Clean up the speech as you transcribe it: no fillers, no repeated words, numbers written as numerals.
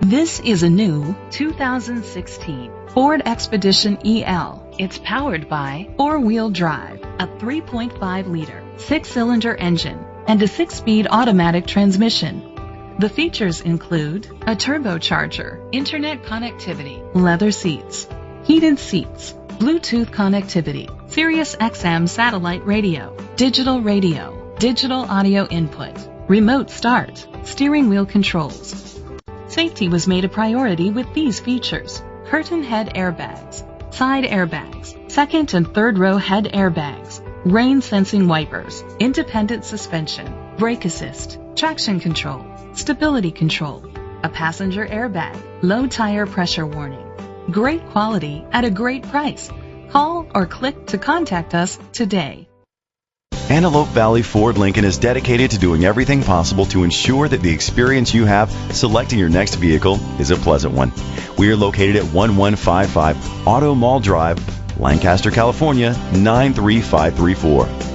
This is a new 2016 Ford Expedition EL. It's powered by four-wheel drive, a 3.5-liter, six-cylinder engine, and a six-speed automatic transmission. The features include a turbocharger, internet connectivity, leather seats, heated seats, Bluetooth connectivity, Sirius XM satellite radio, digital audio input, remote start, steering wheel controls. Safety was made a priority with these features: curtain head airbags, side airbags, second and third row head airbags, rain sensing wipers, independent suspension, brake assist, traction control, stability control, a passenger airbag, low tire pressure warning. Great quality at a great price. Call or click to contact us today. Antelope Valley Ford Lincoln is dedicated to doing everything possible to ensure that the experience you have selecting your next vehicle is a pleasant one. We are located at 1155 Auto Mall Drive, Lancaster, California, 93534.